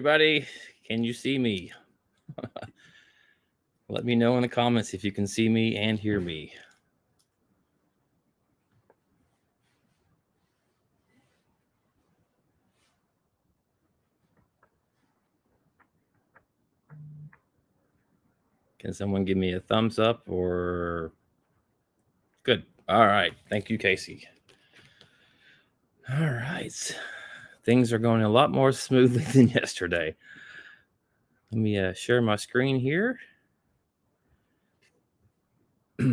everybody. Can you see me? Let me know in the comments if you can see me and hear me. Can someone give me a thumbs up or... Good. All right. Thank you, Casey. All right. Things are going a lot more smoothly than yesterday. Let me share my screen here. All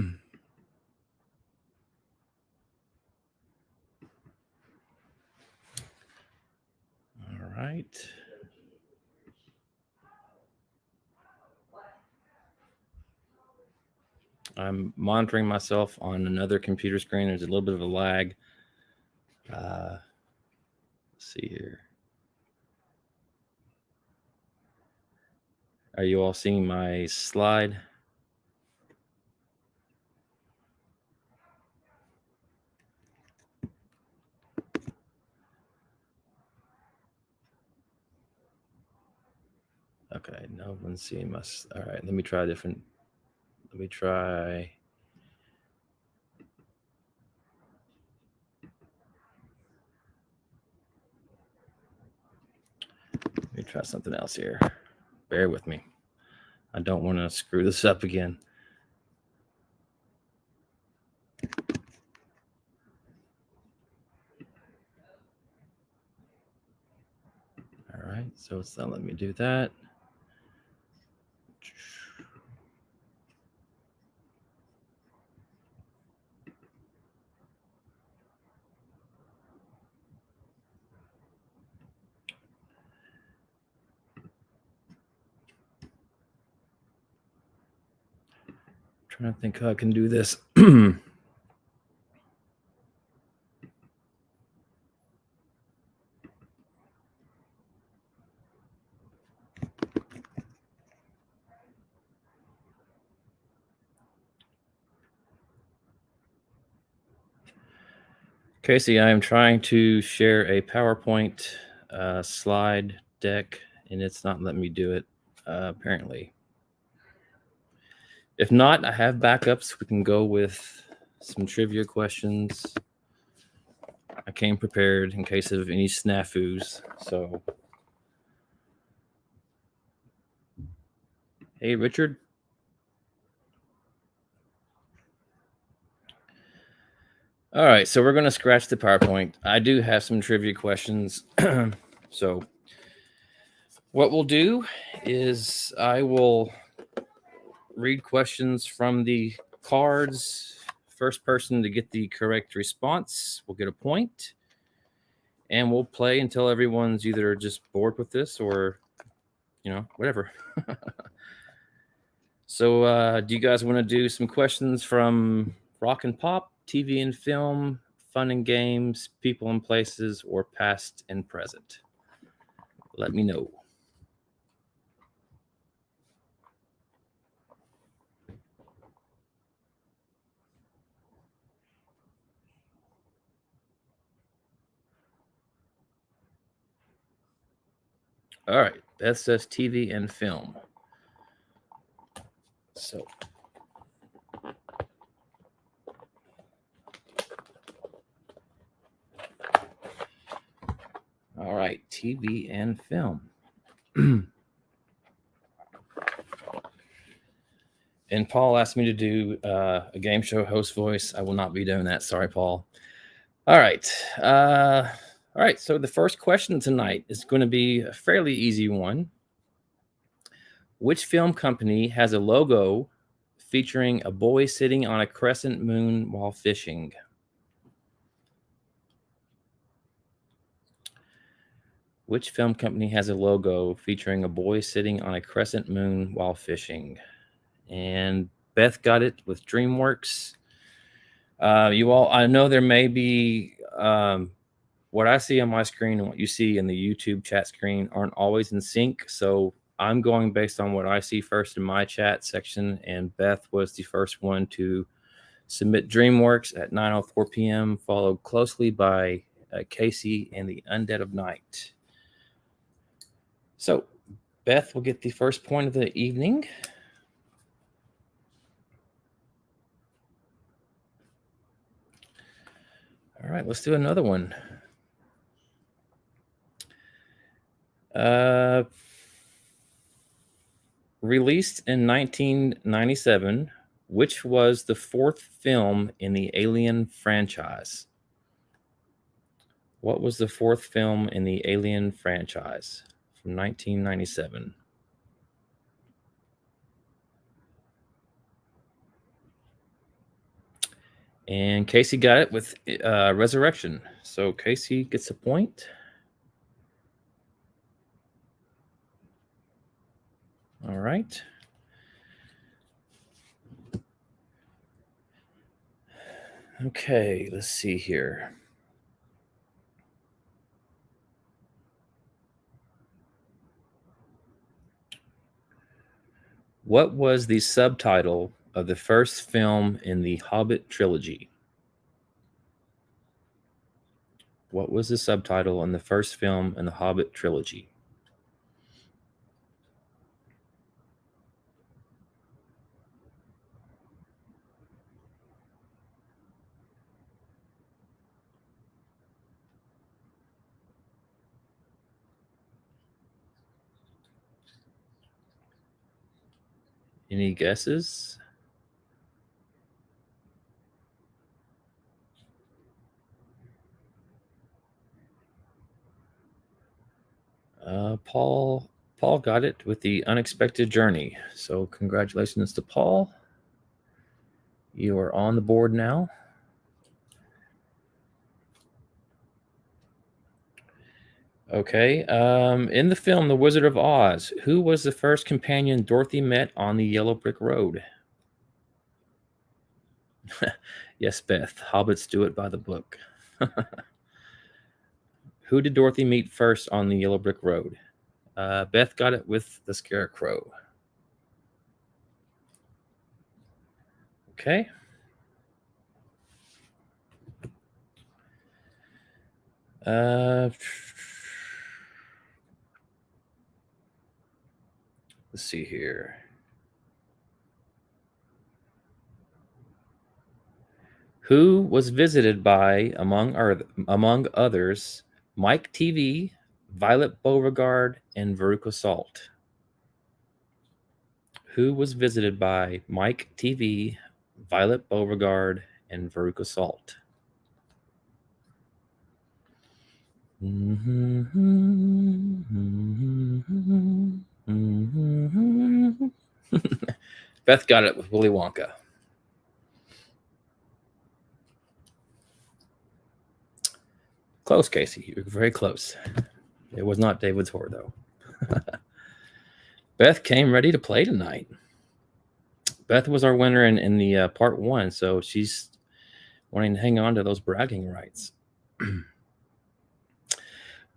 right. I'm monitoring myself on another computer screen. There's a little bit of a lag. Let's see here. Are you all seeing my slide? Okay, no one's seeing my... All right, let me try a different... Let me try... Let me try something else here. Bear with me. I don't want to screw this up again. All right, so it's not letting me do that. Trying to think how I can do this. Casey, I am trying to share a PowerPoint slide deck, and it's not letting me do it, apparently. If not, I have backups. We can go with some trivia questions. I came prepared in case of any snafus. So, hey, Richard. All right, so we're going to scratch the PowerPoint. I do have some trivia questions. So what we'll do is I will read questions from the cards. First person to get the correct response will get a point. And we'll play until everyone's either just bored with this or, whatever. So do you guys want to do some questions from rock and pop, TV and film, fun and games, people and places, or past and present? Let me know. All right, Beth says TV and film. So all right, TV and film. And Paul asked me to do a game show host voice. I will not be doing that. Sorry, Paul. All right. All right. So the first question tonight is going to be a fairly easy one. Which film company has a logo featuring a boy sitting on a crescent moon while fishing? Which film company has a logo featuring a boy sitting on a crescent moon while fishing? And Beth got it with DreamWorks. You all, I know there may be what I see on my screen and what you see in the YouTube chat screen aren't always in sync. So I'm going based on what I see first in my chat section. And Beth was the first one to submit DreamWorks at 9:04 p.m., followed closely by Casey and the Undead of Night. So Beth will get the first point of the evening. All right, let's do another one. Released in 1997, which was the fourth film in the Alien franchise? What was the fourth film in the Alien franchise from 1997? And Casey got it with Resurrection. So Casey gets a point. All right. Okay, let's see here. What was the subtitle of the first film in the Hobbit trilogy? What was the subtitle in the first film in the Hobbit trilogy? Any guesses? Paul got it with The Unexpected Journey. So congratulations to Paul. You are on the board now. Okay. In the film The Wizard of Oz, who was the first companion Dorothy met on the yellow brick road? Yes, Beth. Hobbits do it by the book. Who did Dorothy meet first on the yellow brick road? Beth got it with the Scarecrow. Okay. Let's see here. Who was visited by, among others, Mike TV, Violet Beauregard, and Veruca Salt? Who was visited by Mike TV, Violet Beauregard, and Veruca Salt? Beth got it with Willy Wonka. Close, Casey. You were very close. It was not David's Whore, though. Beth came ready to play tonight. Beth was our winner in the part one, so she's wanting to hang on to those bragging rights.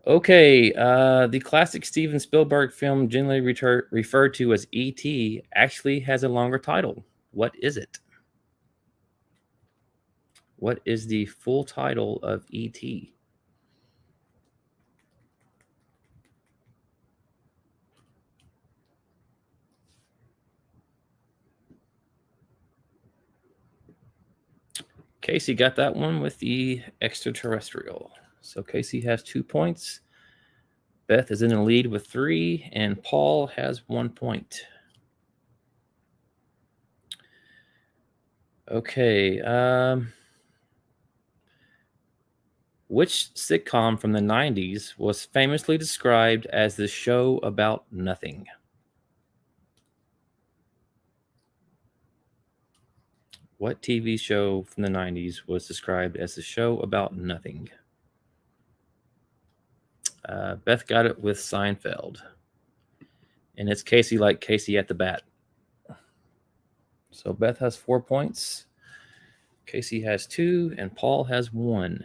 Okay, the classic Steven Spielberg film, generally referred to as E.T., actually has a longer title. What is it? What is the full title of E.T.? Casey got that one with the extraterrestrial. So Casey has 2 points. Beth is in the lead with 3, and Paul has 1 point. Okay. Which sitcom from the 90s was famously described as the show about nothing? What TV show from the 90s was described as the show about nothing? Beth got it with Seinfeld. And it's Casey like Casey at the bat. So Beth has 4 points. Casey has 2, and Paul has 1.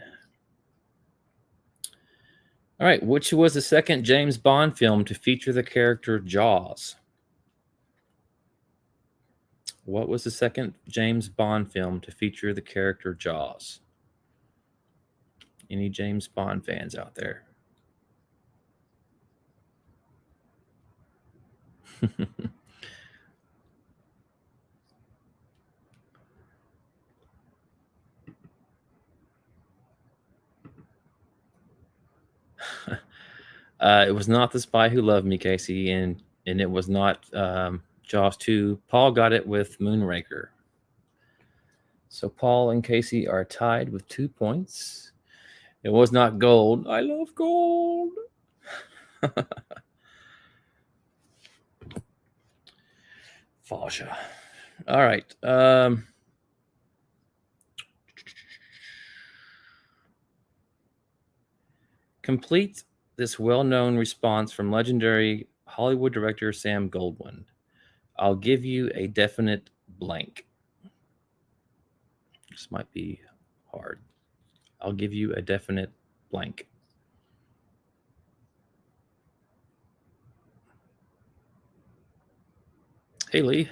All right, which was the second James Bond film to feature the character Jaws? What was the second James Bond film to feature the character Jaws? Any James Bond fans out there? It was not The Spy Who Loved Me, Casey, and it was not Jaws 2. Paul got it with Moonraker. So Paul and Casey are tied with 2 points. It was not gold. I love gold. Fascia. All right. Complete this well-known response from legendary Hollywood director Sam Goldwyn. I'll give you a definite blank. This might be hard. I'll give you a definite blank. Hey, Lee.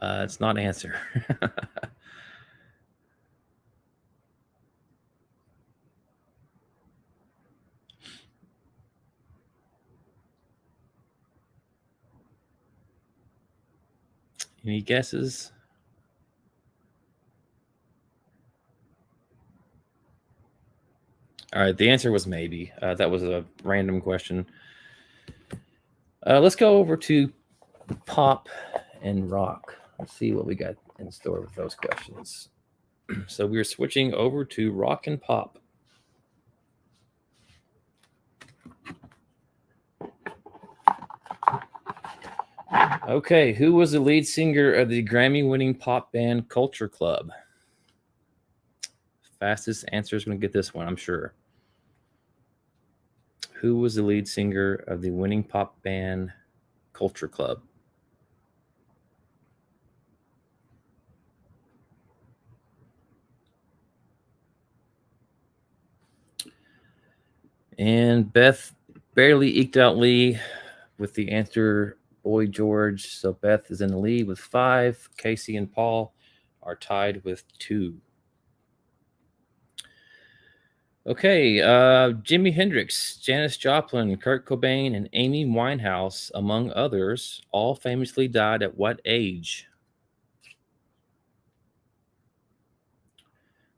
It's not an answer. Any guesses? All right, the answer was maybe. That was a random question. Let's go over to pop and rock. Let's see what we got in store with those questions. So we're switching over to rock and pop. Okay, who was the lead singer of the Grammy-winning pop band Culture Club? Fastest answer is going to get this one, I'm sure. Who was the lead singer of the winning pop band Culture Club? And Beth barely eked out Lee with the answer Boy George. So Beth is in the lead with 5. Casey and Paul are tied with 2. Okay, Jimi Hendrix, Janis Joplin, Kurt Cobain, and Amy Winehouse, among others, all famously died at what age?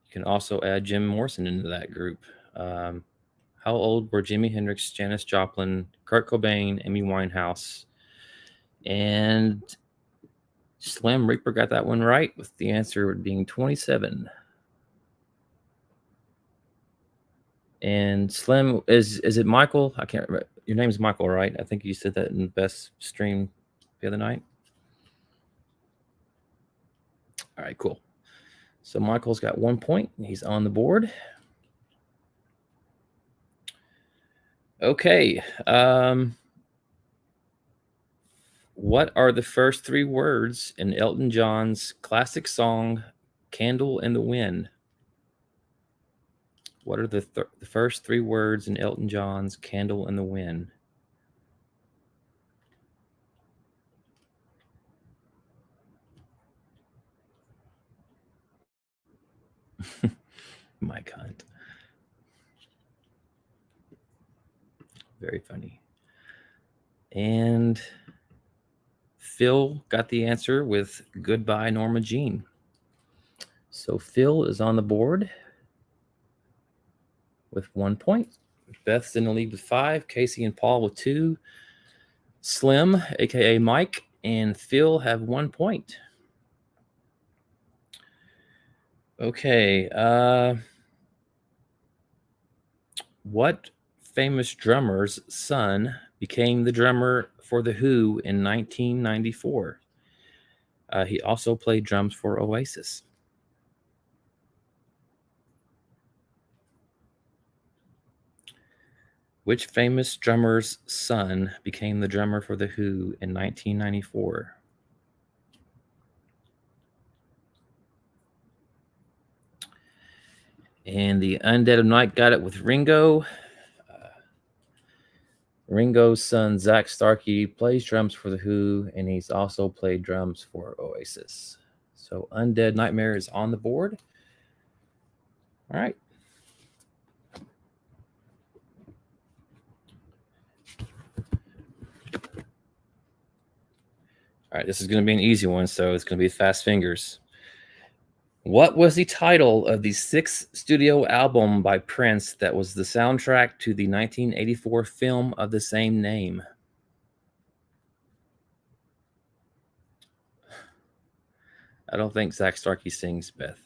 You can also add Jim Morrison into that group. How old were Jimi Hendrix, Janis Joplin, Kurt Cobain, Amy Winehouse? And Slim Reaper got that one right, with the answer being 27. And Slim, is it Michael? I can't remember. Your name's Michael, right? I think you said that in the best stream the other night. All right, cool. So Michael's got 1 point. He's on the board. Okay. What are the first 3 words in Elton John's classic song, Candle in the Wind? What are the first 3 words in Elton John's Candle in the Wind? Mike Hunt. Very funny. And Phil got the answer with Goodbye, Norma Jean. So Phil is on the board with 1 point. Beth's in the lead with 5. Casey and Paul with 2. Slim, aka Mike, and Phil have 1 point. Okay. What famous drummer's son became the drummer for The Who in 1994? He also played drums for Oasis. Which famous drummer's son became the drummer for The Who in 1994? And the Undead of Night got it with Ringo. Ringo's son, Zach Starkey, plays drums for The Who, and he's also played drums for Oasis. So Undead Nightmare is on the board. All right. All right, this is going to be an easy one, so it's going to be fast fingers. What was the title of the sixth studio album by Prince that was the soundtrack to the 1984 film of the same name? I don't think Zach Starkey sings, Beth.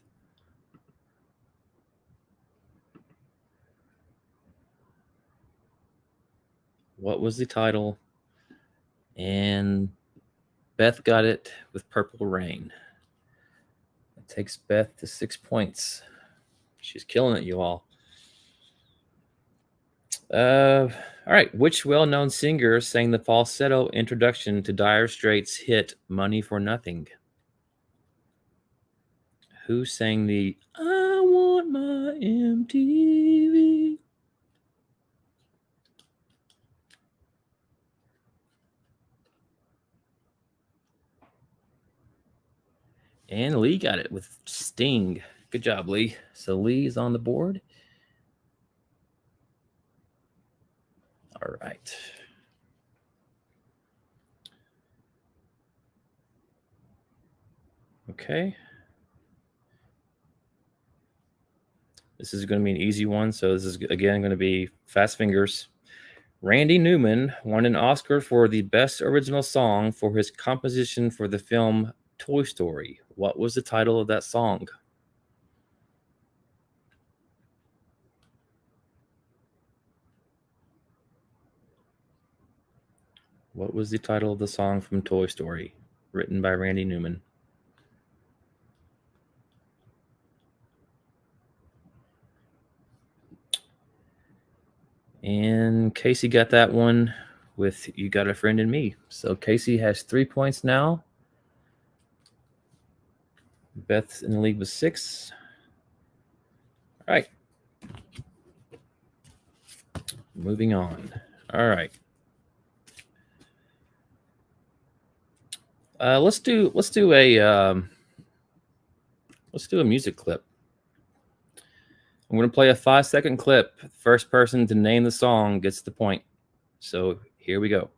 What was the title? And Beth got it with Purple Rain. It takes Beth to 6 points. She's killing it, you all. All right. Which well known singer sang the falsetto introduction to Dire Straits' hit Money for Nothing? Who sang the I Want My MTV? And Lee got it with Sting. Good job, Lee. So Lee's on the board. All right. Okay. This is going to be an easy one. So this is, again, going to be fast fingers. Randy Newman won an Oscar for the Best Original Song for his composition for the film Toy Story. What was the title of that song? What was the title of the song from Toy Story, written by Randy Newman? And Casey got that one with You Got a Friend in Me. So Casey has 3 points now. Beth's in the lead with 6. All right. Moving on. All right. Let's do a music clip. I'm going to play a 5-second clip. The first person to name the song gets the point. So here we go.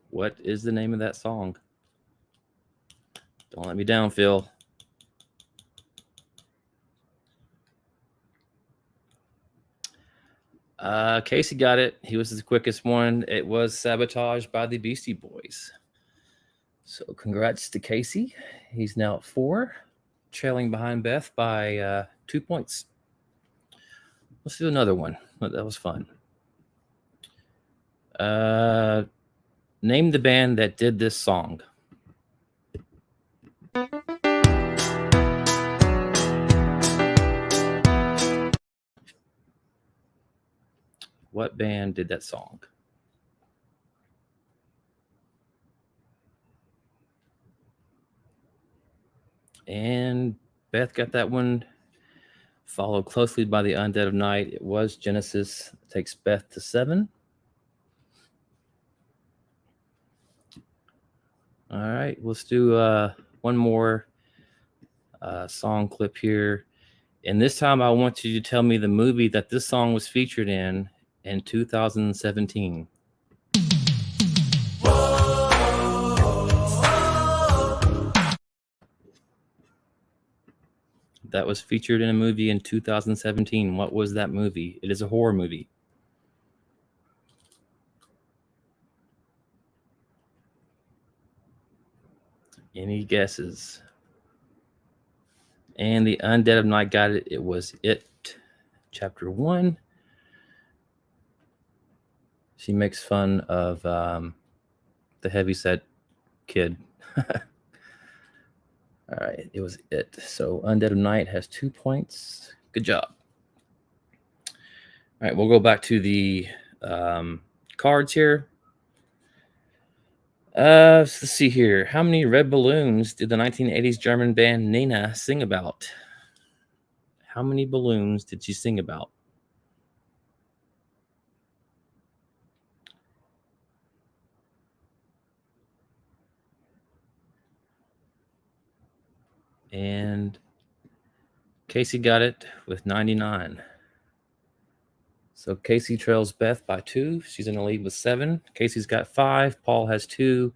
What is the name of that song? Don't let me down, Phil. Casey got it. He was the quickest one. It was Sabotage by the Beastie Boys. So congrats to Casey. He's now at 4, trailing behind Beth by 2 points. Let's do another one. That was fun. Name the band that did this song. What band did that song? And Beth got that one, followed closely by the Undead of Night. It was Genesis. It takes Beth to 7. All right, let's do one more song clip here. And this time I want you to tell me the movie that this song was featured in 2017. That was featured in a movie in 2017. What was that movie? It is a horror movie. Any guesses? And the Undead of Night got it. It was It, Chapter 1. She makes fun of the heavyset kid. All right, it was It. So Undead of Night has 2 points. Good job. All right, we'll go back to the cards here. Let's see here. How many red balloons did the 1980s German band Nena sing about? How many balloons did she sing about? And Casey got it with 99. So Casey trails Beth by 2. She's in the lead with 7. Casey's got 5. Paul has 2.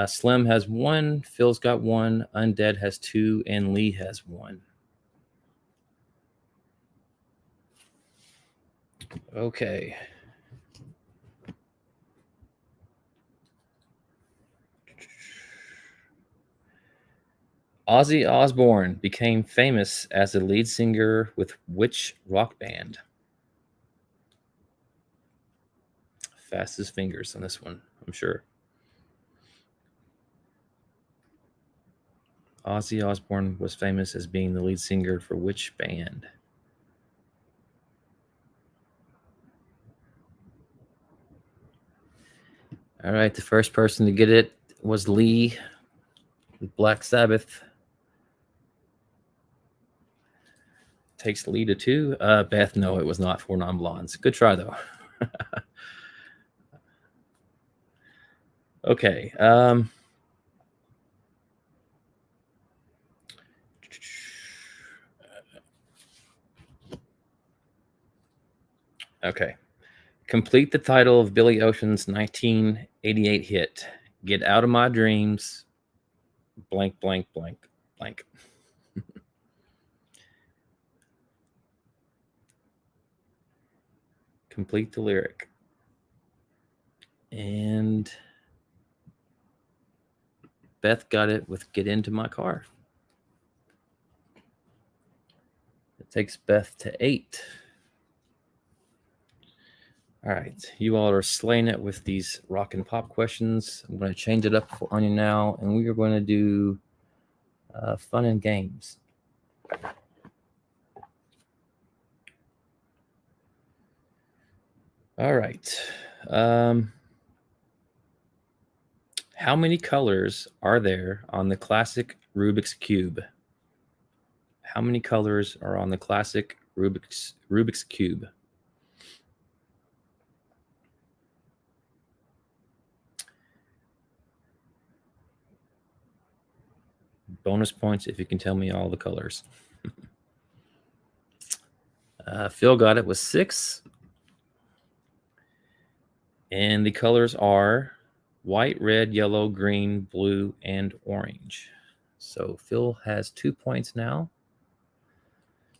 Slim has 1. Phil's got 1. Undead has 2. And Lee has 1. Okay. Ozzy Osbourne became famous as the lead singer with which rock band? Fastest fingers on this one, I'm sure. Ozzy Osbourne was famous as being the lead singer for which band? All right, the first person to get it was Lee with Black Sabbath. Takes the lead to 2. Beth, no, it was not 4 Non-Blondes. Good try, though. Okay. Okay. Complete the title of Billy Ocean's 1988 hit, Get Out of My Dreams, blank, blank, blank, blank. Complete the lyric. And Beth got it with Get Into My Car. It takes Beth to 8. All right, you all are slaying it with these rock and pop questions. I'm going to change it up on you now, and we are going to do fun and games. All right. How many colors are there on the classic Rubik's Cube? How many colors are on the classic Rubik's Cube? Bonus points if you can tell me all the colors. Phil got it with 6. And the colors are white, red, yellow, green, blue, and orange. So Phil has 2 points now.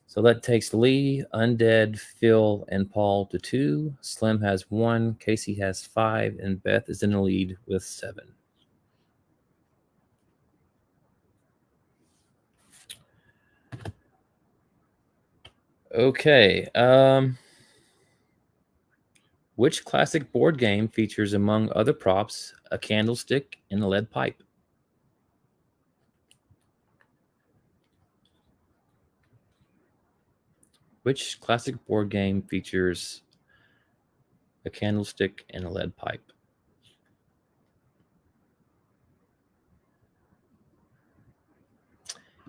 So that takes Lee, Undead, Phil, and Paul to 2. Slim has 1. Casey has 5. And Beth is in the lead with 7. Okay. Which classic board game features, among other props, a candlestick and a lead pipe? Which classic board game features a candlestick and a lead pipe?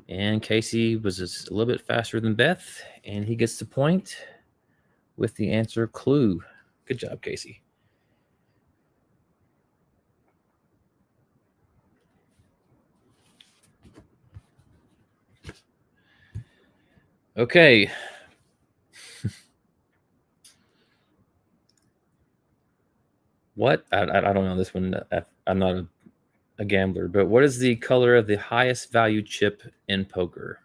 And Casey was just a little bit faster than Beth, and he gets the point with the answer Clue. Good job, Casey. Okay. What? I don't know this one. I'm not a gambler, but what is the color of the highest value chip in poker?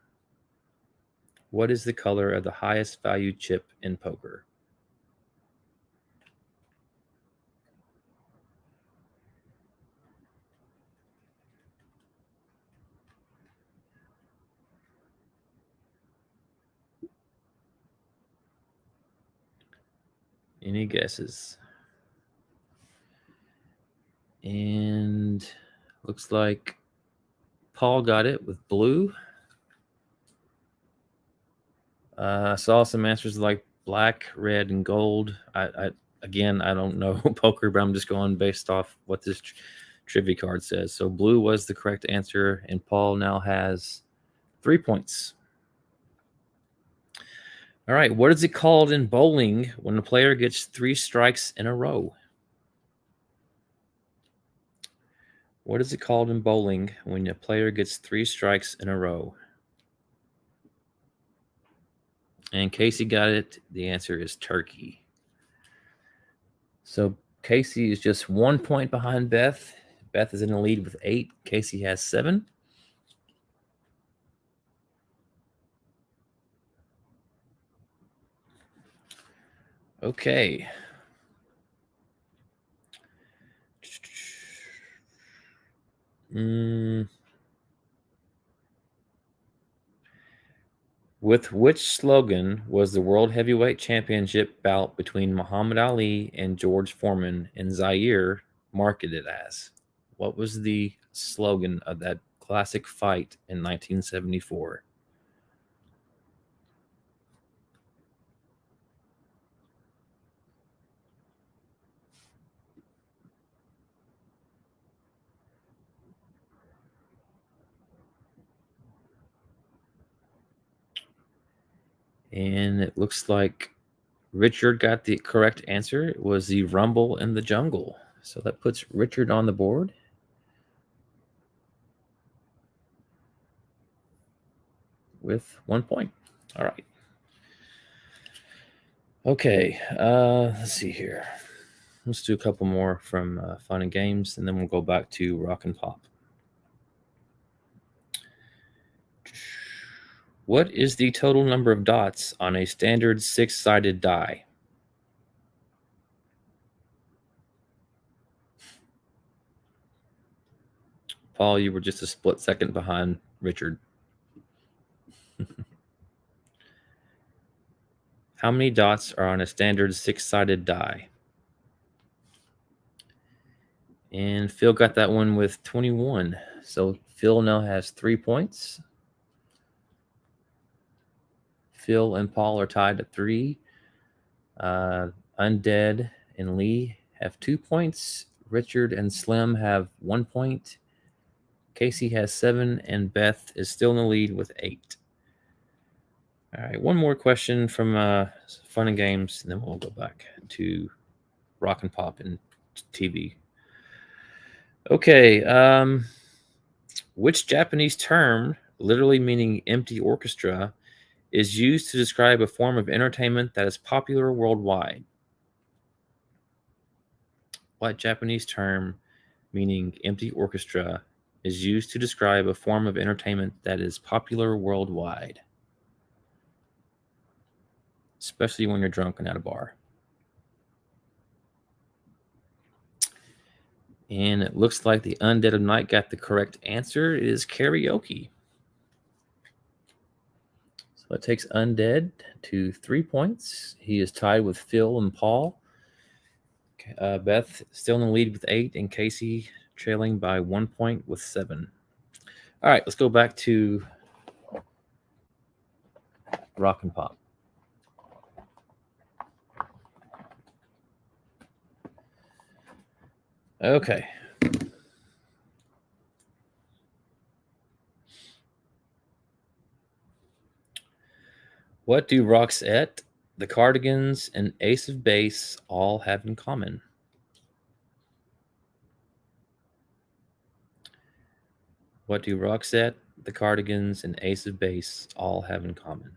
What is the color of the highest value chip in poker? Any guesses? And looks like Paul got it with blue. I saw some answers like black, red, and gold. Again, I don't know poker, but I'm just going based off what this trivia card says. So blue was the correct answer, and Paul now has 3 points. All right, what is it called in bowling when the player gets 3 strikes in a row? What is it called in bowling when a player gets 3 strikes in a row? And Casey got it. The answer is turkey. So Casey is just 1 point behind Beth. Beth is in the lead with 8. Casey has 7. Okay. With which slogan was the World Heavyweight Championship bout between Muhammad Ali and George Foreman in Zaire marketed as? What was the slogan of that classic fight in 1974? And it looks like Richard got the correct answer. It was the Rumble in the Jungle. So that puts Richard on the board. With 1 point. All right. Okay. Let's see here. Let's do a couple more from Fun and Games, and then we'll go back to Rock and Pop. What is the total number of dots on a standard 6-sided die? Paul, you were just a split second behind Richard. How many dots are on a standard 6-sided die? And Phil got that one with 21. So Phil now has 3 points. Phil and Paul are tied at 3. Undead and Lee have 2 points. Richard and Slim have 1 point. Casey has 7, and Beth is still in the lead with 8. All right, one more question from Fun and Games, and then we'll go back to Rock and Pop and TV. Okay, which Japanese term, literally meaning empty orchestra, is used to describe a form of entertainment that is popular worldwide? What Japanese term, meaning empty orchestra, is used to describe a form of entertainment that is popular worldwide? Especially when you're drunk and at a bar. And it looks like the Undead of Night got the correct answer. It is karaoke. So it takes Undead to 3 points. He is tied with Phil and Paul. Beth still in the lead with 8, and Casey trailing by 1 point with 7. All right, let's go back to Rock and Pop. Okay. What do Roxette, the Cardigans, and Ace of Base all have in common? What do Roxette, the Cardigans, and Ace of Base all have in common?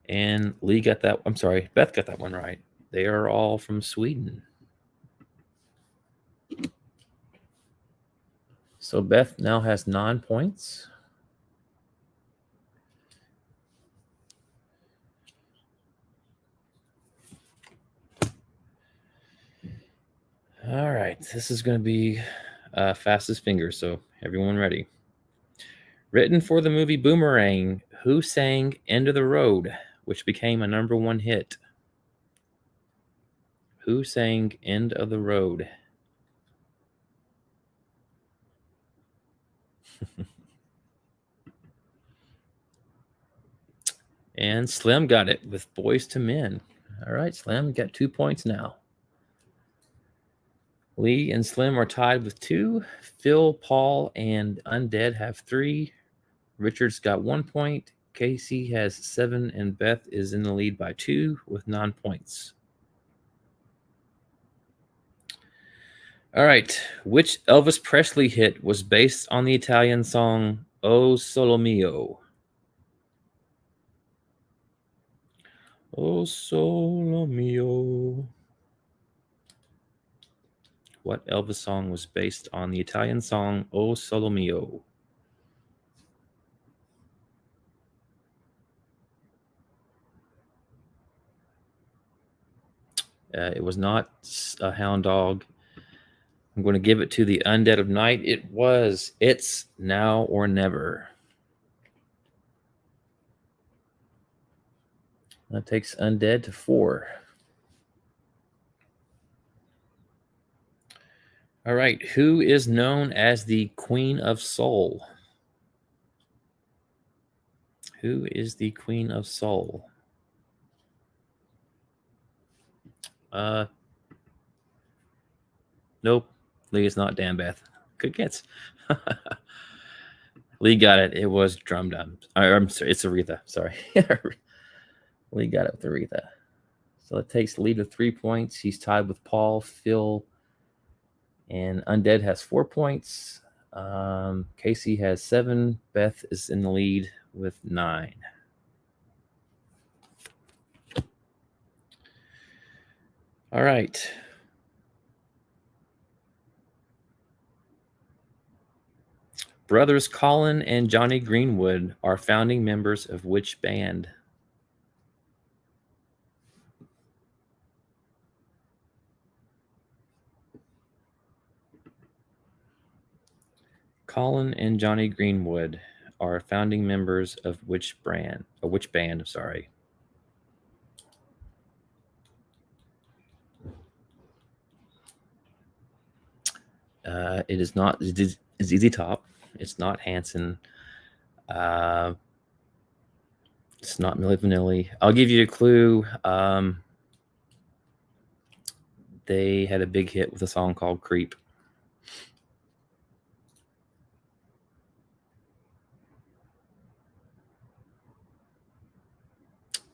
And Lee got that. I'm sorry, Beth got that one right. They are all from Sweden. So Beth now has 9 points. All right, this is going to be fastest finger, so everyone ready. Written for the movie Boomerang, who sang End of the Road, which became a #1 hit? Who sang End of the Road? And Slim got it with Boys to Men. All right, Slim, got 2 points now. Lee and Slim are tied with 2. Phil, Paul, and Undead have 3. Richard's got 1 point. Casey has 7, and Beth is in the lead by 2 with 9 points. All right. Which Elvis Presley hit was based on the Italian song O Solo Mio? O Solo Mio. What Elvis song was based on the Italian song O Solo Mio? It was not a hound dog. I'm going to give it to the Undead of Night. It was It's Now or Never. That takes Undead to 4. All right. Who is known as the Queen of Soul? Who is the Queen of Soul? Nope. Lee is not Dan Beth. Good guess. Lee got it. It was Drum Dum. I'm sorry. It's Aretha. Sorry. Lee got it with Aretha. So it takes Lee to 3 points. He's tied with Paul, Phil, and Undead has 4 points. Casey has 7. Beth is in the lead with 9. All right. Brothers Colin and Johnny Greenwood are founding members of which band? Colin and Johnny Greenwood are founding members of which band? Sorry. It is not ZZ Top. It's not Hanson. It's not Milli Vanilli. I'll give you a clue. They had a big hit with a song called Creep.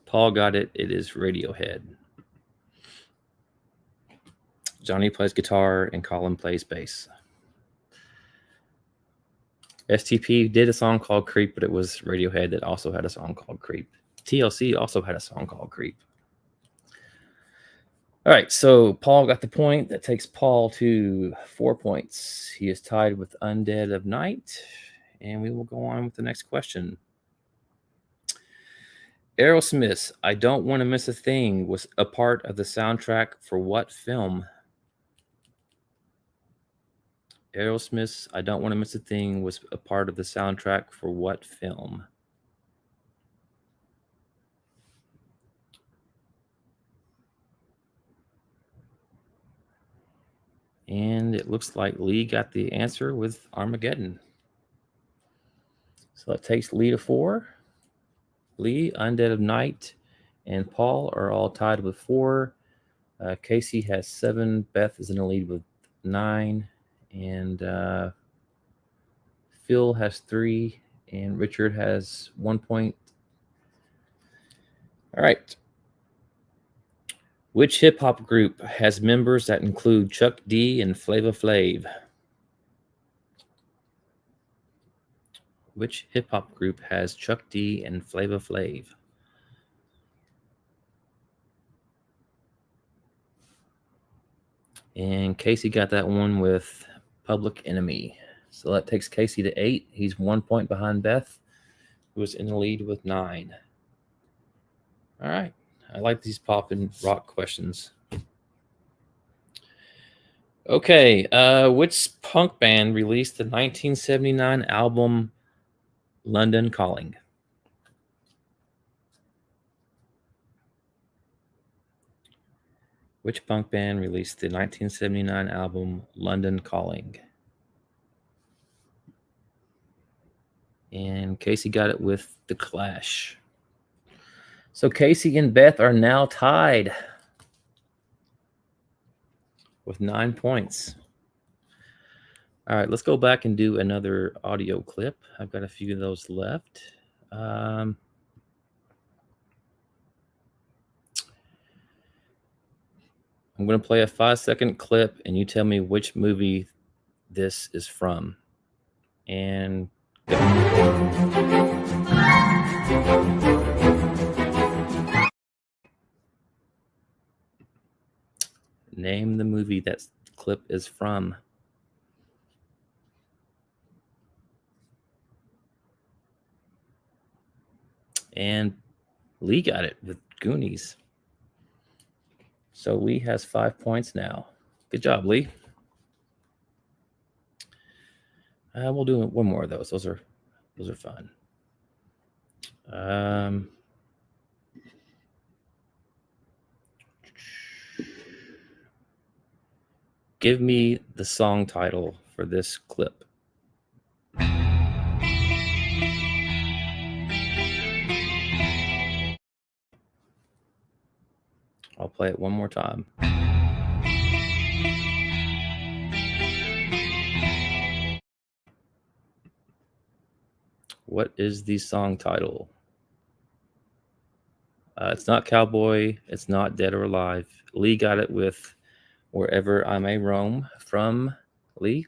Paul got it. It is Radiohead. Johnny plays guitar and Colin plays bass. STP did a song called Creep, but it was Radiohead that also had a song called Creep. TLC also had a song called Creep. All right, so Paul got the point. That takes Paul to 4 points. He is tied with Undead of Night, and we will go on with the next question. Aerosmith's I Don't Want to Miss a Thing was a part of the soundtrack for what film? Aerosmith's I Don't Want to Miss a Thing was a part of the soundtrack for what film? And it looks like Lee got the answer with Armageddon. So that takes Lee to 4. Lee, Undead of Night, and Paul are all tied with 4. Casey has 7. Beth is in the lead with 9. And Phil has 3. And Richard has 1 point. All right. Which hip hop group has members that include Chuck D and Flava Flav? Which hip hop group has Chuck D and Flava Flav? And Casey got that one with Public Enemy. So that takes Casey to 8. He's 1 point behind Beth, who is in the lead with 9. All right. I like these pop and rock questions. Okay. Which punk band released the 1979 album London Calling? Which punk band released the 1979 album London Calling? And Casey got it with The Clash. So Casey and Beth are now tied with 9 points. All right, let's go back and do another audio clip. I've got a few of those left. I'm I'm going to play a 5-second clip, and you tell me which movie this is from. And go. Name the movie that clip is from. And Lee got it with Goonies. So Lee has 5 points now. Good job, Lee. We'll do one more of those. Those are fun. Give me the song title for this clip. I'll play it one more time. What is the song title? It's not Cowboy. It's not Dead or Alive. Lee got it with Wherever I May Roam from Lee.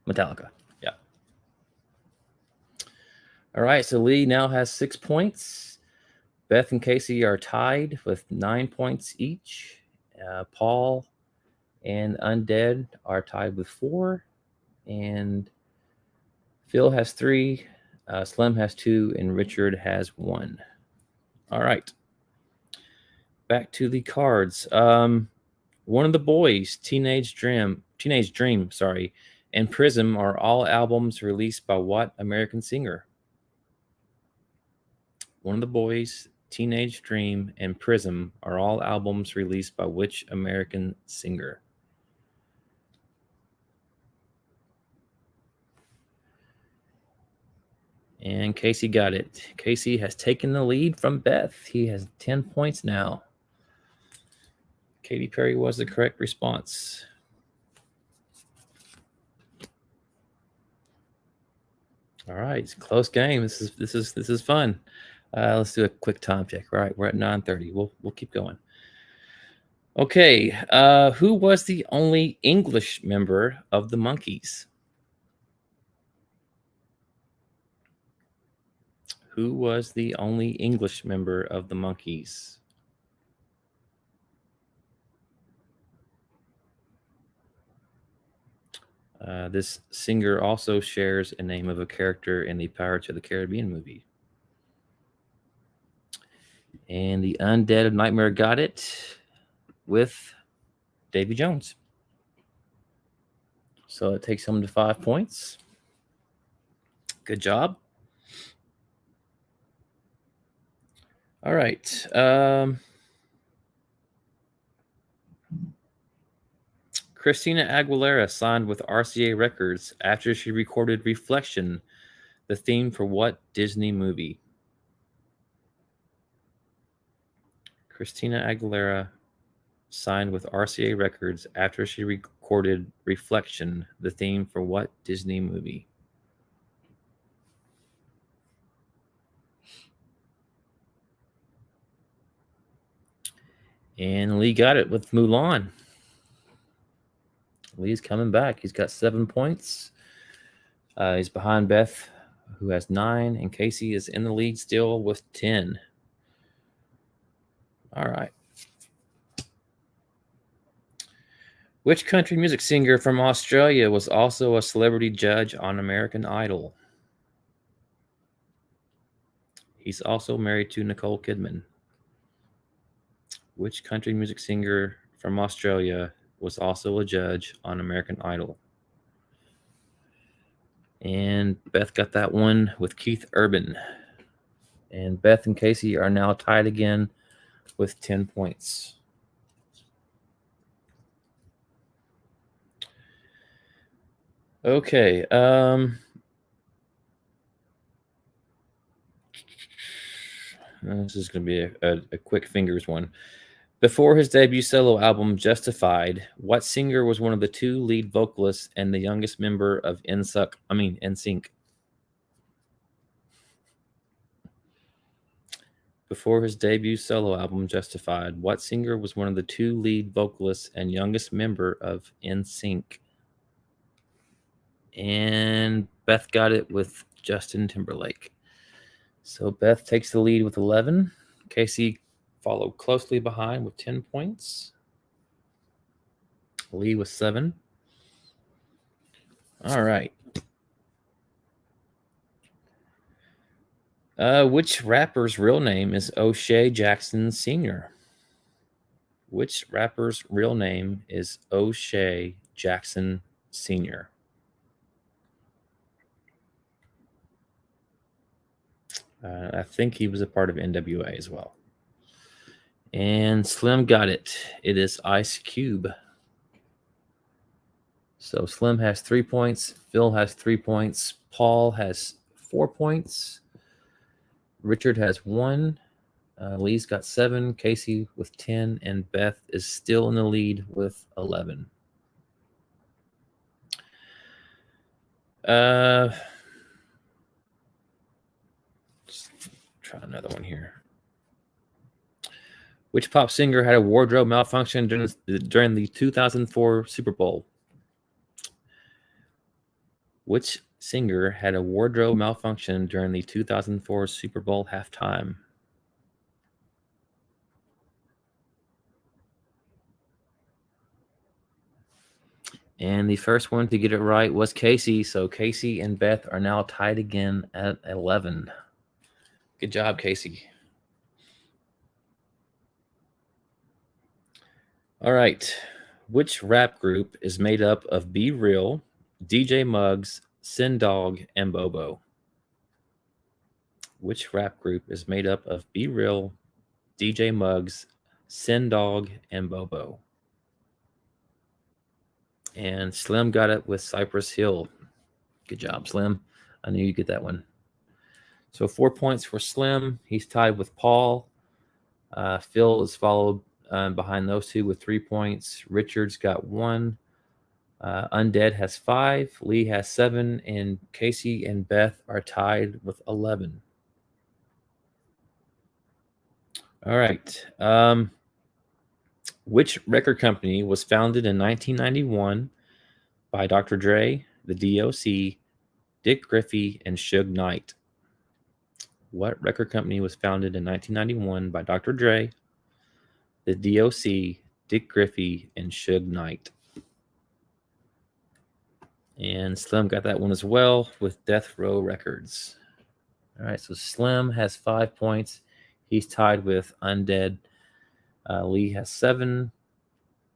Metallica. Yeah. All right. So Lee now has 6 points. Beth and Casey are tied with 9 points each. Paul and Undead are tied with 4. And Phil has 3. Slim has 2. And Richard has 1. All right. Back to the cards. One of the Boys, Teenage Dream, and Prism are all albums released by what American singer? One of the Boys, Teenage Dream, and Prism are all albums released by which American singer? And Casey got it. Casey has taken the lead from Beth. He has 10 points now. Katy Perry was the correct response. All right, it's a close game. This is fun. Let's do a quick time check. All right, we're at 9:30. We'll keep going. Okay, who was the only English member of the Monkees? Who was the only English member of the Monkees? This singer also shares a name of a character in the Pirates of the Caribbean movie. And the Undead Nightmare got it with Davy Jones. So it takes him to 5 points. Good job. All right. Christina Aguilera signed with RCA Records after she recorded Reflection, the theme for what Disney movie? Christina Aguilera signed with RCA Records after she recorded Reflection, the theme for what Disney movie? And Lee got it with Mulan. Lee's coming back. He's got 7 points. He's behind Beth, who has 9, and Casey is in the lead still with 10. All right. Which country music singer from Australia was also a celebrity judge on American Idol? He's also married to Nicole Kidman. Which country music singer from Australia was also a judge on American Idol? And Beth got that one with Keith Urban. And Beth and Casey are now tied again with 10 points. Okay. This is going to be a quick fingers one. Before his debut solo album, Justified, what singer was one of the 2 lead vocalists and the youngest member of NSYNC? Before his debut solo album, Justified, what singer was one of the two lead vocalists and youngest member of NSYNC? And Beth got it with Justin Timberlake. So Beth takes the lead with 11. Casey followed closely behind with 10 points. Lee with 7. All right. Which rapper's real name is O'Shea Jackson Sr.? Which rapper's real name is O'Shea Jackson Sr.? I think he was a part of NWA as well. And Slim got it. It is Ice Cube. So Slim has 3 points. Phil has 3 points. Paul has 4 points. Richard has 1. Lee's got 7. Casey with 10. And Beth is still in the lead with 11. Let's try another one here. Which pop singer had a wardrobe malfunction during the 2004 Super Bowl? Which singer had a wardrobe malfunction during the 2004 Super Bowl halftime? And the first one to get it right was Casey. So Casey and Beth are now tied again at 11. Good job, Casey. All right. Which rap group is made up of Be Real, DJ Muggs, Sin Dog, and Bobo? Which rap group is made up of Be Real, DJ Muggs, Sin Dog, and Bobo? And Slim got it with Cypress Hill. Good job, Slim. I knew you'd get that one. So 4 points for Slim. He's tied with Paul. Phil is followed behind those two with 3 points. Richard's got 1. Undead has 5. Lee has 7. And Casey and Beth are tied with 11. All right. Which record company was founded in 1991 by Dr. Dre, the DOC, Dick Griffey, and Suge Knight? What record company was founded in 1991 by Dr. Dre, the DOC, Dick Griffey, and Suge Knight? And Slim got that one as well with Death Row Records. All right, so Slim has 5 points. He's tied with Undead. Lee has 7.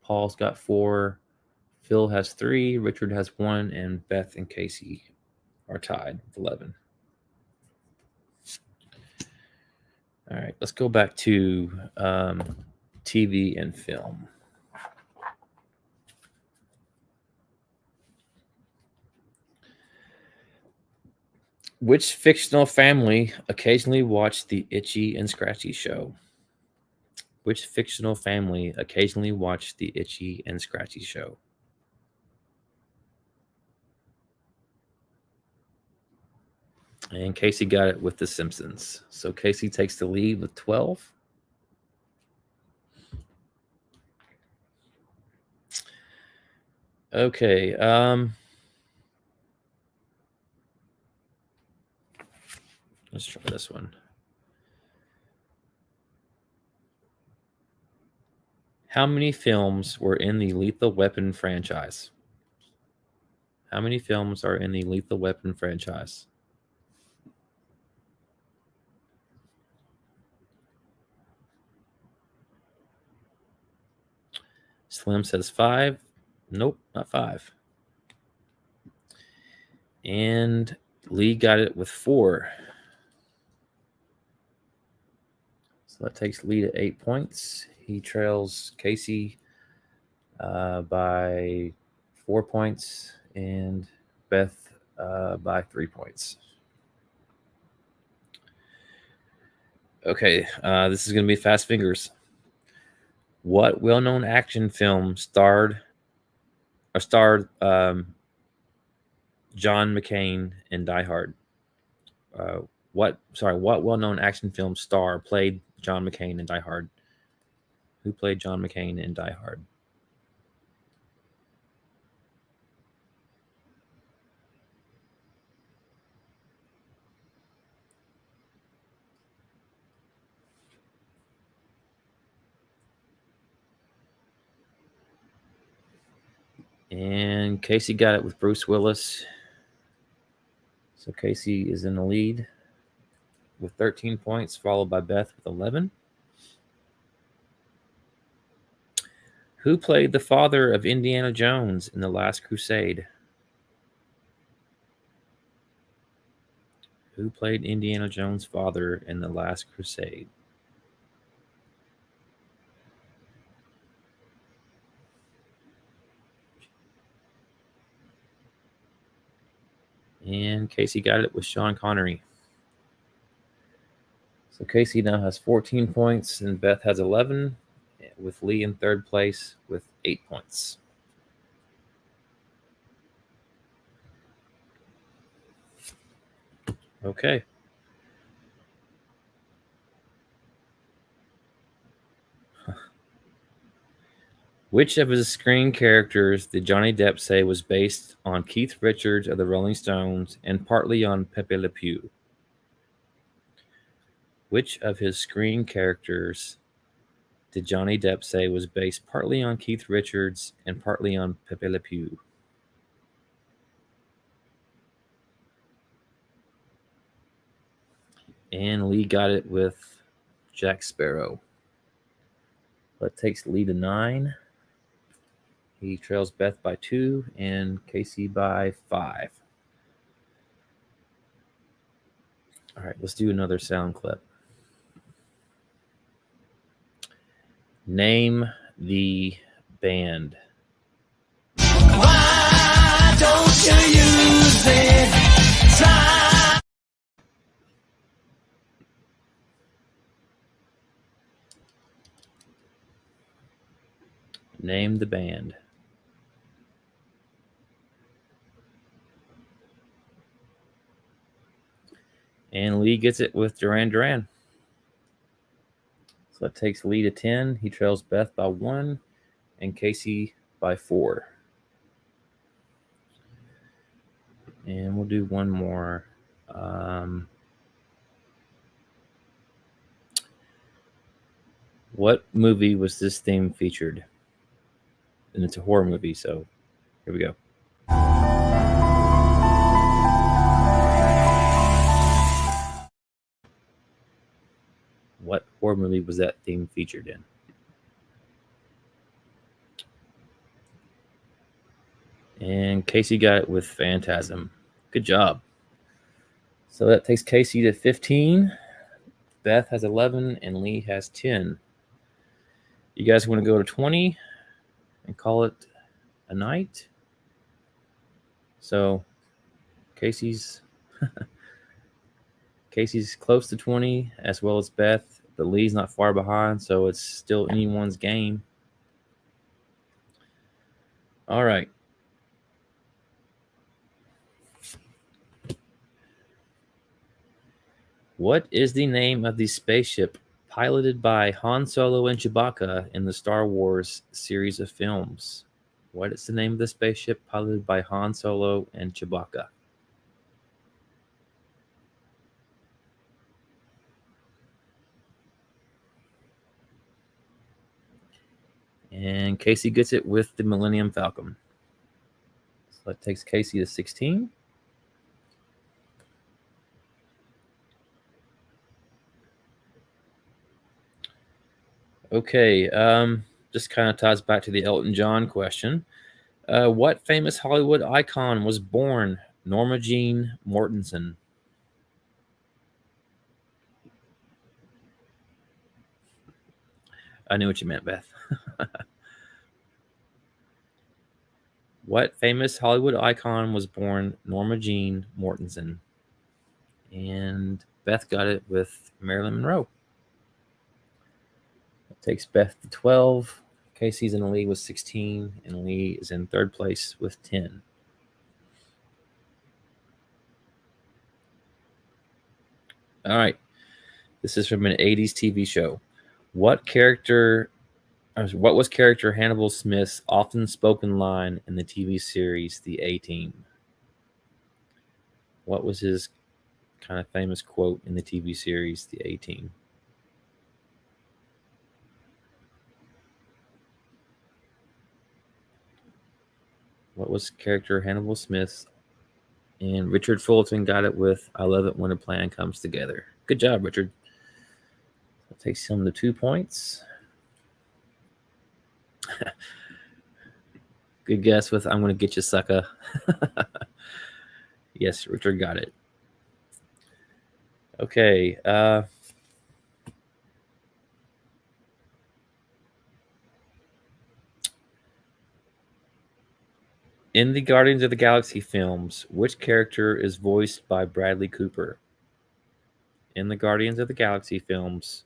Paul's got 4. Phil has 3. Richard has 1. And Beth and Casey are tied with 11. All right, let's go back to TV and film. Which fictional family occasionally watched the Itchy and Scratchy Show? Which fictional family occasionally watched the Itchy and Scratchy Show? And Casey got it with The Simpsons. So Casey takes the lead with 12. Okay. Let's try this one. How many films were in the Lethal Weapon franchise? How many films are in the Lethal Weapon franchise? Slim says 5. Nope, not 5. And Lee got it with 4. So that takes Lee to 8 points. He trails Casey by 4 points and Beth by 3 points. Okay, this is going to be Fast Fingers. What well-known action film starred John McClane in Die Hard? What well-known action film star played John McCain in Die Hard? Who played John McCain in Die Hard? And Casey got it with Bruce Willis. So Casey is in the lead with 13 points, followed by Beth with 11. Who played the father of Indiana Jones in The Last Crusade? Who played Indiana Jones' father in The Last Crusade? And Casey got it with Sean Connery. So Casey now has 14 points, and Beth has 11, with Lee in third place with 8 points. Okay. Which of his screen characters did Johnny Depp say was based on Keith Richards of the Rolling Stones and partly on Pepe Le Pew? Which of his screen characters did Johnny Depp say was based partly on Keith Richards and partly on Pepe Le Pew? And Lee got it with Jack Sparrow. That takes Lee to 9. He trails Beth by 2 and Casey by 5. All right, let's do another sound clip. Name the band. Why don't you use it? Try. Name the band. And Lee gets it with Duran Duran. So that takes Lee to 10. He trails Beth by 1 and Casey by 4. And we'll do one more. What movie was this theme featured? And it's a horror movie, so here we go. What horror movie was that theme featured in? And Casey got it with Phantasm. Good job. So that takes Casey to 15. Beth has 11 and Lee has 10. You guys want to go to 20 and call it a night? So Casey's close to 20 as well as Beth, but Lee's not far behind, so it's still anyone's game. All right. What is the name of the spaceship piloted by Han Solo and Chewbacca in the Star Wars series of films? What is the name of the spaceship piloted by Han Solo and Chewbacca? And Casey gets it with the Millennium Falcon. So that takes Casey to 16. Okay, just kind of ties back to the Elton John question. What famous Hollywood icon was born Norma Jean Mortensen? I knew what you meant, Beth. What famous Hollywood icon was born Norma Jean Mortensen? And Beth got it with Marilyn Monroe. That takes Beth to 12. Casey's in the lead with 16, and Lee is in third place with 10. All right. This is from an 80s TV show. What was character Hannibal Smith's often spoken line in the TV series The A-Team? What was his kind of famous quote in the TV series The A-Team? What was character Hannibal Smith's? And Richard Fulton got it with "I love it when a plan comes together." Good job, Richard. That takes him to 2 points. Good guess with "I'm going to get you, sucker." Yes, Richard got it. Okay. In the Guardians of the Galaxy films, which character is voiced by Bradley Cooper? In the Guardians of the Galaxy films,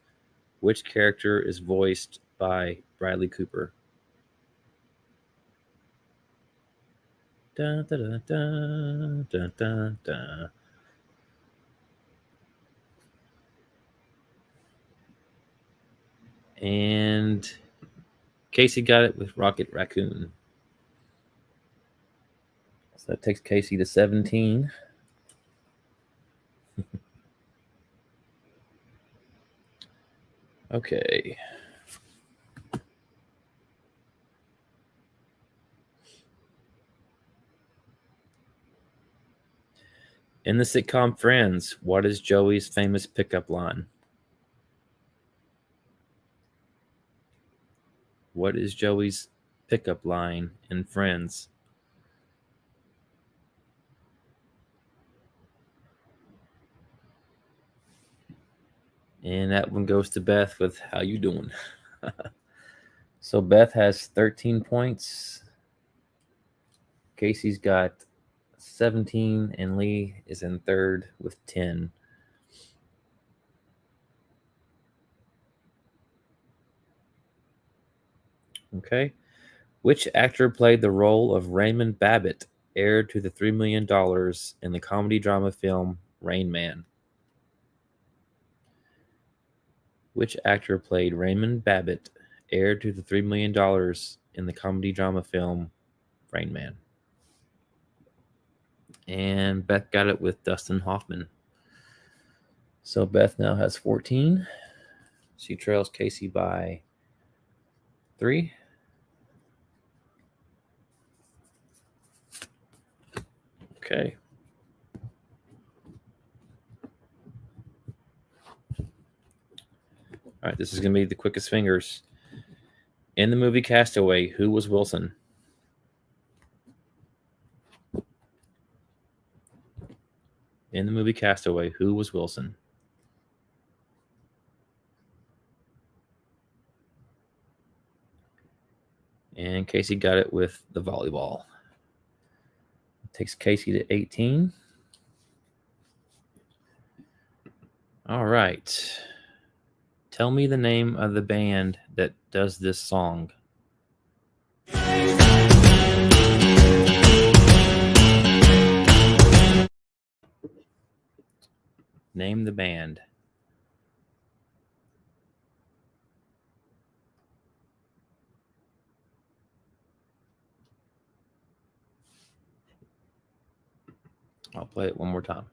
which character is voiced by Bradley Cooper? Dun, dun, dun, dun, dun, dun. And Casey got it with Rocket Raccoon. So that takes Casey to 17. Okay. In the sitcom Friends, what is Joey's famous pickup line? What is Joey's pickup line in Friends? And that one goes to Beth with "How you doing?" So Beth has 13 points. Casey's got 17, and Lee is in third with 10. Okay. Which actor played the role of Raymond Babbitt, heir to the $3 million in the comedy drama film Rain Man? Which actor played Raymond Babbitt, heir to the $3 million in the comedy drama film Rain Man? And Beth got it with Dustin Hoffman. So Beth now has 14. She trails Casey by 3. Okay. All right, this is going to be the quickest fingers. In the movie Castaway, who was Wilson? In the movie Castaway, who was Wilson? And Casey got it with the volleyball. Takes Casey to 18. All right. Tell me the name of the band that does this song. Name the band. I'll play it one more time.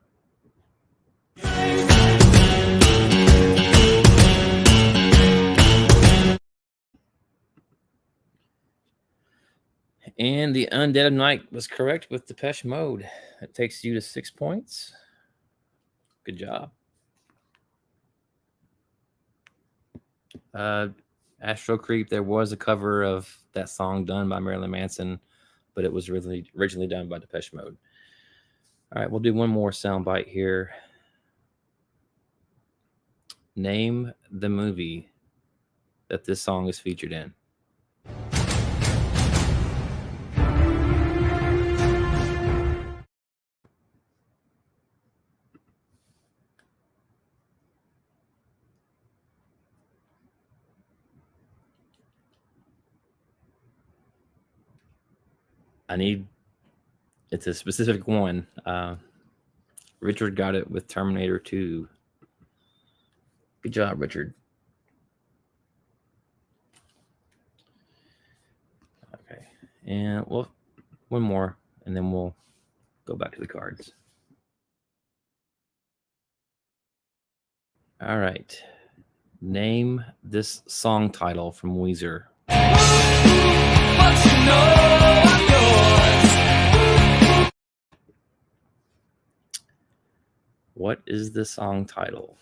And the Undead of Night was correct with Depeche Mode. That takes you to 6 points. Good job. Astro Creep, there was a cover of that song done by Marilyn Manson, but it was originally done by Depeche Mode. All right, we'll do one more soundbite here. Name the movie that this song is featured in. It's a specific one. Richard got it with Terminator 2. Good job, Richard. Okay. And well, one more, and then we'll go back to the cards. All right. Name this song title from Weezer. What is the song title?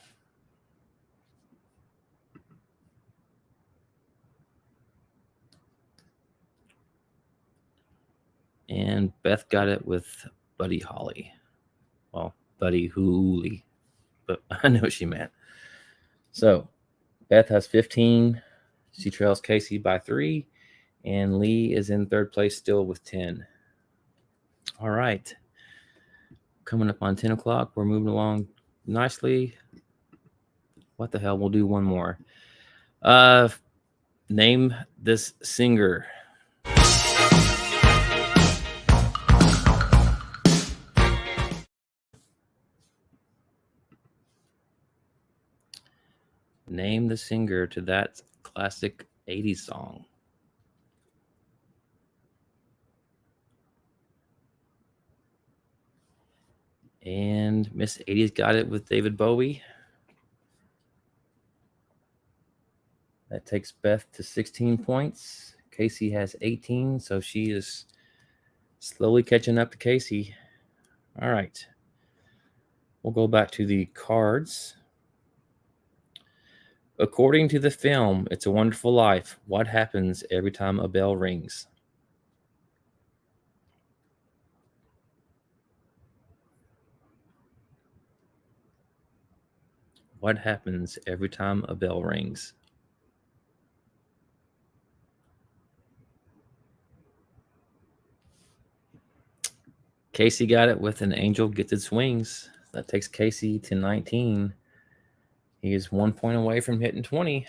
And Beth got it with Buddy Holly. Well, Buddy Hooley, but I know what she meant. So Beth has 15. She trails Casey by 3. And Lee is in third place still with 10. All right. Coming up on 10 o'clock. We're moving along nicely. What the hell? We'll do one more. Name this singer. Name the singer to that classic 80s song. And Miss 80s got it with David Bowie. That takes Beth to 16 points. Casey has 18, so she is slowly catching up to Casey. All right. We'll go back to the cards. According to the film It's a Wonderful Life, what happens every time a bell rings? What happens every time a bell rings? Casey got it with An Angel Gets Its Wings. That takes Casey to 19. He is 1 point away from hitting 20.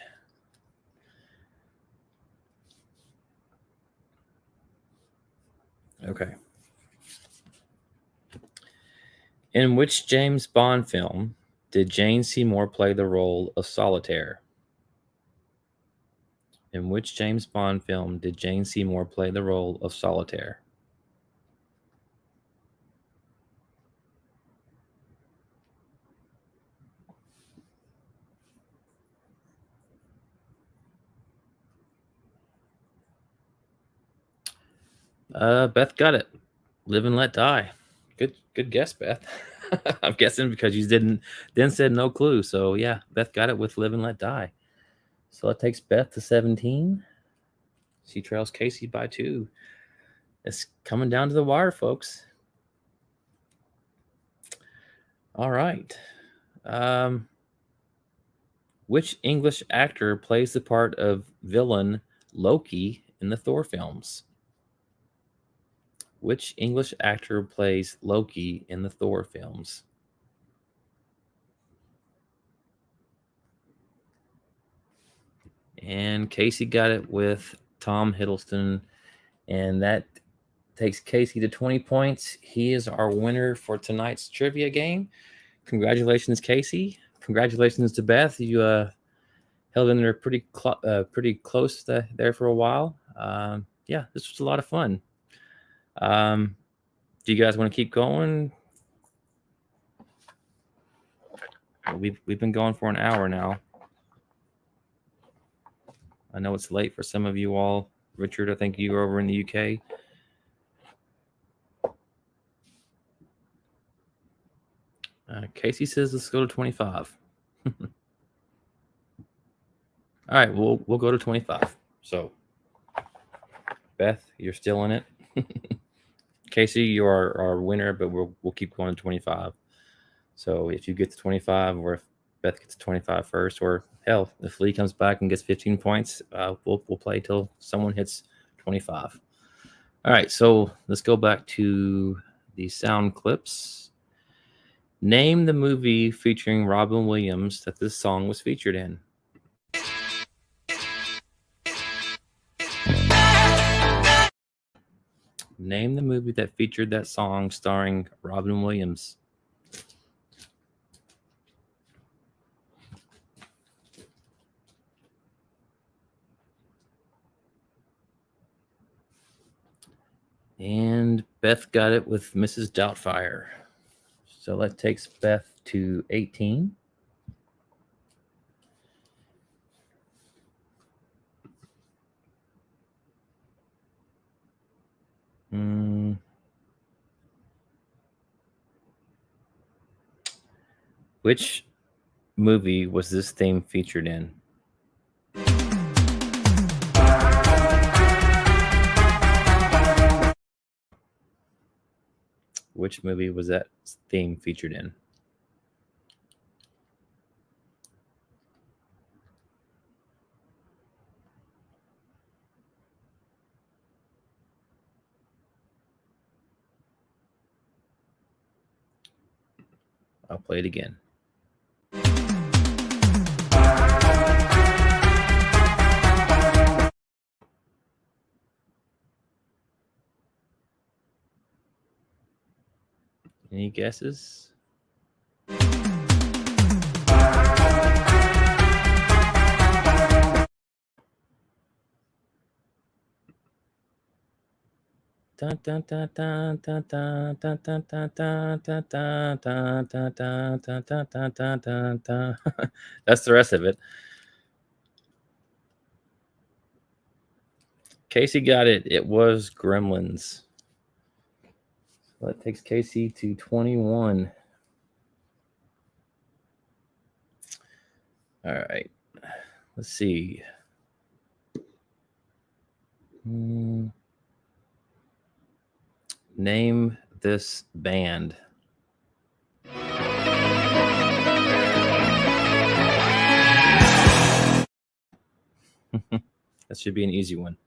Okay. In which James Bond film did Jane Seymour play the role of Solitaire? In which James Bond film did Jane Seymour play the role of Solitaire? Beth got it. Live and Let Die. Good guess, Beth. I'm guessing because you didn't then said no clue. So yeah, Beth got it with Live and Let Die. So it takes Beth to 17. She trails Casey by 2. It's coming down to the wire, folks. All right. Which English actor plays the part of villain Loki in the Thor films? Which English actor plays Loki in the Thor films? And Casey got it with Tom Hiddleston. And that takes Casey to 20 points. He is our winner for tonight's trivia game. Congratulations, Casey. Congratulations to Beth. You held in there pretty close there for a while. Yeah, this was a lot of fun. Do you guys want to keep going? We've been going for an hour now. I know it's late for some of you all. Richard, I think you were over in the UK. Casey says let's go to 25. All right, we'll go to 25. So, Beth, you're still in it. Casey, you are our winner, but we'll keep going to 25. So if you get to 25, or if Beth gets to 25 first, or hell, if Lee comes back and gets 15 points, we'll play till someone hits 25. All right, so let's go back to the sound clips. Name the movie featuring Robin Williams that this song was featured in. Name the movie that featured that song starring Robin Williams. And Beth got it with Mrs. Doubtfire. So that takes Beth to 18. Which movie was this theme featured in? Which movie was that theme featured in? I'll play it again. Any guesses? Dun, dun, dun, dun, dun, dun, dun, dun, dun, dun, dun, dun, dun, dun, dun, dun, dun, dun, dun, dun. That's the rest of it. Casey got it. It was Gremlins. So that takes Casey to 21. All right. Let's see. Name this band. That should be an easy one.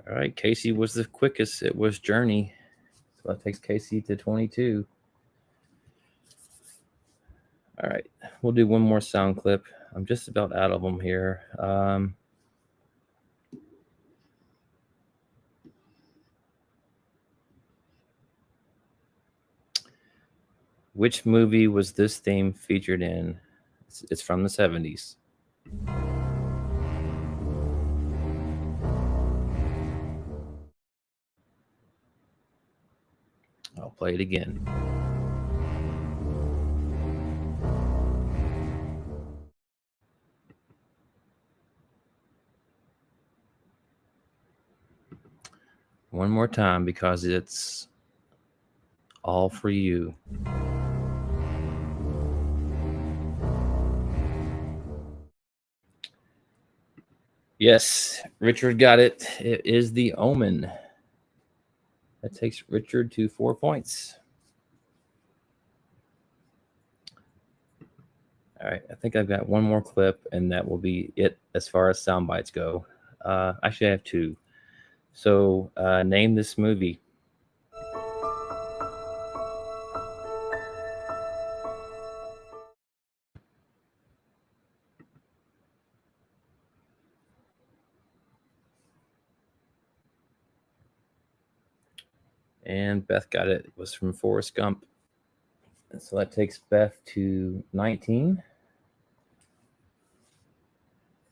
All right, Casey was the quickest. It was Journey. So that takes Casey to 22. All right, we'll do one more sound clip. I'm just about out of them here. Which movie was this theme featured in? It's from the 70s. I'll play it again. One more time because it's all for you. Yes, Richard got it. It is The Omen. That takes Richard to 4 points. All right, I think I've got one more clip, and that will be it as far as sound bites go. Actually, I have two. So, name this movie. And Beth got it. It was from Forrest Gump. And so that takes Beth to 19.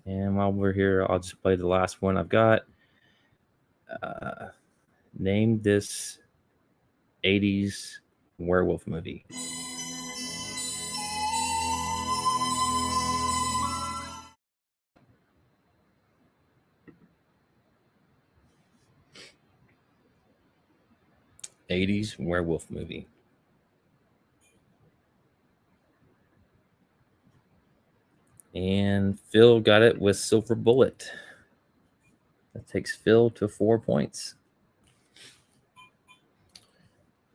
And while we're here, I'll just play the last one I've got. Name this 80s werewolf movie. '80s werewolf movie. And Phil got it with Silver Bullet. That takes Phil to 4 points.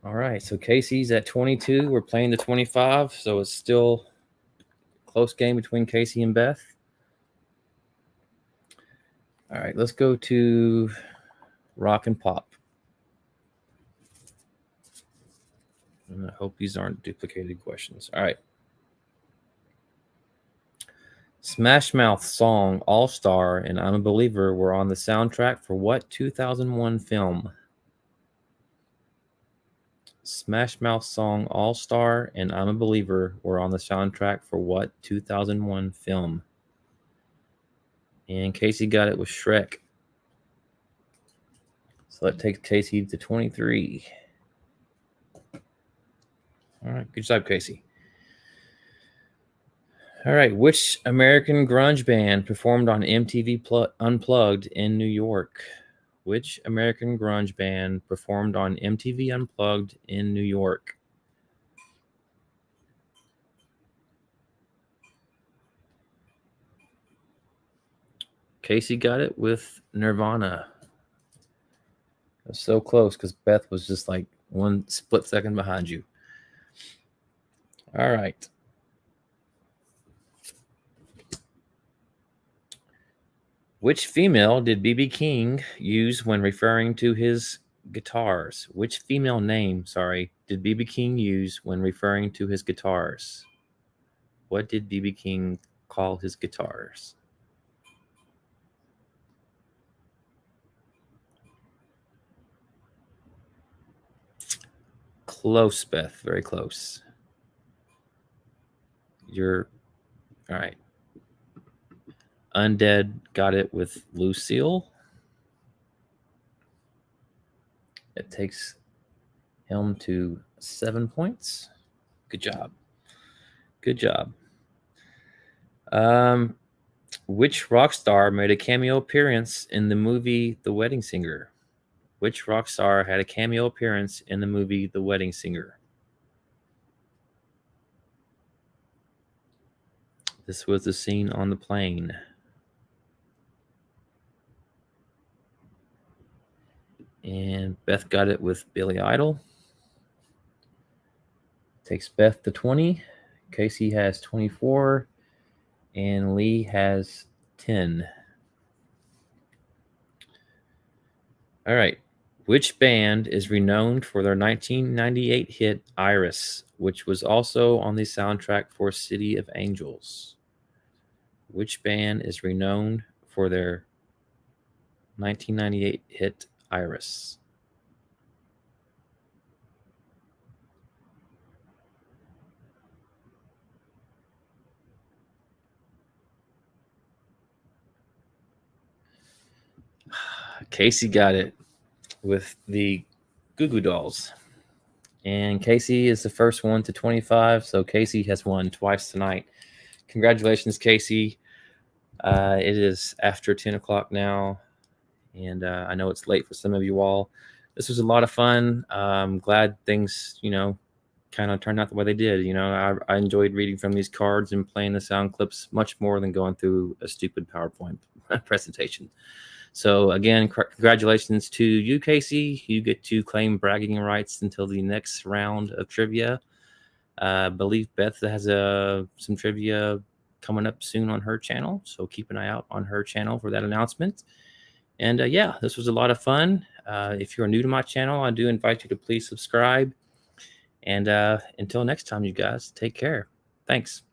All right, so Casey's at 22. We're playing the 25, so it's still a close game between Casey and Beth. All right, let's go to rock and pop. And I hope these aren't duplicated questions. All right. Smash Mouth song All Star and I'm a Believer were on the soundtrack for what 2001 film? Smash Mouth song All Star and I'm a Believer were on the soundtrack for what 2001 film? And Casey got it with Shrek. So that takes Casey to 23. All right, good job, Casey. All right, which American grunge band performed on MTV Unplugged in New York? Which American grunge band performed on MTV Unplugged in New York? Casey got it with Nirvana. It was so close because Beth was just like one split second behind you. All right. Which female did B.B. King use when referring to his guitars? Which female name, did B.B. King use when referring to his guitars? What did B.B. King call his guitars? Close, Beth. Very close. You're all right. Undead got it with Lucille. It takes him to 7 points. Good job. Good job. Which rock star made a cameo appearance in the movie The Wedding Singer? Which rock star had a cameo appearance in the movie The Wedding Singer? This was the scene on the plane. And Beth got it with Billy Idol. Takes Beth to 20. Casey has 24. And Lee has 10. All right. Which band is renowned for their 1998 hit Iris, which was also on the soundtrack for City of Angels? Which band is renowned for their 1998 hit Iris? Casey got it with the Goo Goo Dolls. And Casey is the first one to 25, so Casey has won twice tonight. Congratulations, Casey. It is after 10 o'clock now, and I know it's late for some of you all. This was a lot of fun. I'm glad things, kind of turned out the way they did. I enjoyed reading from these cards and playing the sound clips much more than going through a stupid PowerPoint presentation. So again, congratulations to you, Casey. You get to claim bragging rights until the next round of trivia. I believe Beth has some trivia coming up soon on her channel, so keep an eye out on her channel for that announcement. And yeah, this was a lot of fun. If you're new to my channel, I do invite you to please subscribe. And until next time, you guys, take care. Thanks.